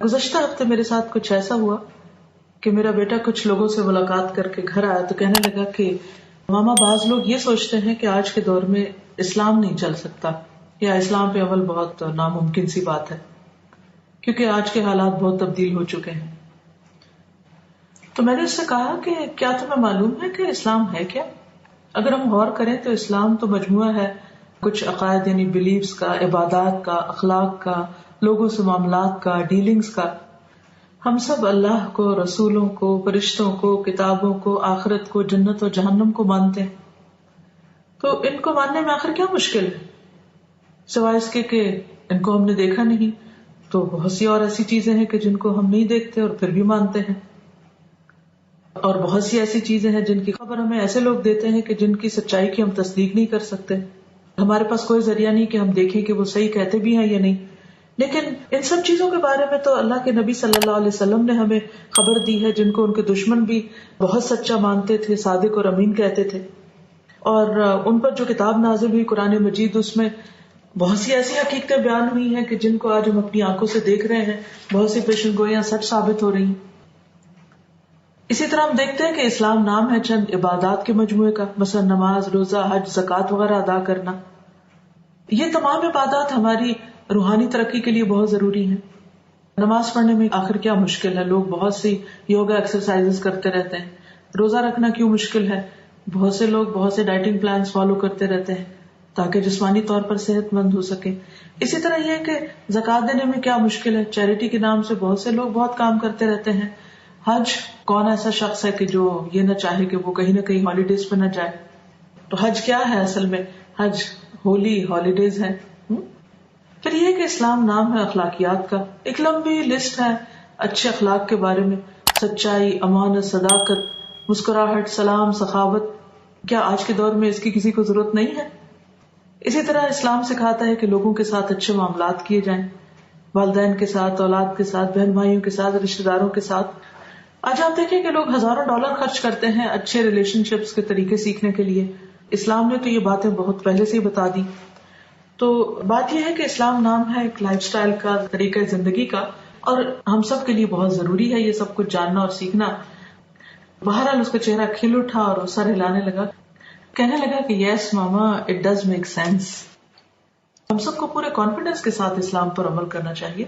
گزشتہ ہفتے میرے ساتھ کچھ ایسا ہوا کہ میرا بیٹا کچھ لوگوں سے ملاقات کر کے گھر آیا تو کہنے لگا کہ ماما بعض لوگ یہ سوچتے ہیں کہ آج کے دور میں اسلام نہیں چل سکتا یا اسلام پہ عمل بہت ناممکن سی بات ہے کیونکہ آج کے حالات بہت تبدیل ہو چکے ہیں. تو میں نے اس سے کہا کہ کیا تمہیں معلوم ہے کہ اسلام ہے کیا؟ اگر ہم غور کریں تو اسلام تو مجموعہ ہے کچھ عقائد یعنی بلیفز کا، عبادات کا، اخلاق کا، لوگوں سے معاملات کا، ڈیلنگز کا. ہم سب اللہ کو، رسولوں کو، فرشتوں کو، کتابوں کو، آخرت کو، جنت و جہنم کو مانتے ہیں. تو ان کو ماننے میں آخر کیا مشکل ہے سوائے اس کے کہ ان کو ہم نے دیکھا نہیں. تو بہت سی اور ایسی چیزیں ہیں کہ جن کو ہم نہیں دیکھتے اور پھر بھی مانتے ہیں، اور بہت سی ایسی چیزیں ہیں جن کی خبر ہمیں ایسے لوگ دیتے ہیں کہ جن کی سچائی کی ہم تصدیق نہیں کر سکتے. ہمارے پاس کوئی ذریعہ نہیں کہ ہم دیکھیں کہ وہ صحیح کہتے بھی ہیں یا نہیں. لیکن ان سب چیزوں کے بارے میں تو اللہ کے نبی صلی اللہ علیہ وسلم نے ہمیں خبر دی ہے، جن کو ان کے دشمن بھی بہت سچا مانتے تھے، صادق اور امین کہتے تھے. اور ان پر جو کتاب نازل ہوئی قرآن مجید، اس میں بہت سی ایسی حقیقتیں بیان ہوئی ہیں کہ جن کو آج ہم اپنی آنکھوں سے دیکھ رہے ہیں. بہت سی پیشن گوئیاں سچ ثابت ہو رہی ہیں. اسی طرح ہم دیکھتے ہیں کہ اسلام نام ہے چند عبادات کے مجموعے کا، مثلا نماز، روزہ، حج، زکوٰۃ وغیرہ ادا کرنا. یہ تمام عبادات ہماری روحانی ترقی کے لیے بہت ضروری ہیں. نماز پڑھنے میں آخر کیا مشکل ہے؟ لوگ بہت سی یوگا ایکسرسائز کرتے رہتے ہیں. روزہ رکھنا کیوں مشکل ہے؟ بہت سے لوگ بہت سے ڈائٹنگ پلانز فالو کرتے رہتے ہیں تاکہ جسمانی طور پر صحت مند ہو سکے. اسی طرح یہ کہ زکوٰۃ دینے میں کیا مشکل ہے؟ چیریٹی کے نام سے بہت سے لوگ بہت کام کرتے رہتے ہیں. حج، کون ایسا شخص ہے کہ جو یہ نہ چاہے کہ وہ کہیں نہ کہیں ہالیڈیز پہ نہ جائے؟ تو حج کیا ہے اصل میں؟ حج ہولی ہالیڈیز ہے. پھر یہ کہ اسلام نام ہے اخلاقیات کا. ایک لمبی لسٹ ہے اچھے اخلاق کے بارے میں، سچائی، امانت، صداقت، مسکراہٹ، سلام، سخاوت. کیا آج کے دور میں اس کی کسی کو ضرورت نہیں ہے؟ اسی طرح اسلام سکھاتا ہے کہ لوگوں کے ساتھ اچھے معاملات کیے جائیں، والدین کے ساتھ، اولاد کے ساتھ، بہن بھائیوں کے ساتھ، رشتے داروں کے ساتھ. آج آپ دیکھیں کہ لوگ ہزاروں ڈالر خرچ کرتے ہیں اچھے ریلیشن شپس کے طریقے سیکھنے کے لیے. اسلام نے تو یہ باتیں بہت پہلے سے ہی بتا دی. تو بات یہ ہے کہ اسلام نام ہے ایک لائف سٹائل کا، طریقہ زندگی کا، اور ہم سب کے لیے بہت ضروری ہے یہ سب کچھ جاننا اور سیکھنا. بہرحال اس کا چہرہ کھل اٹھا اور وہ سر ہلانے لگا، کہنے لگا کہ یس ماما، اٹ ڈز میک سینس. ہم سب کو پورے کانفیڈنس کے ساتھ اسلام پر عمل کرنا چاہیے.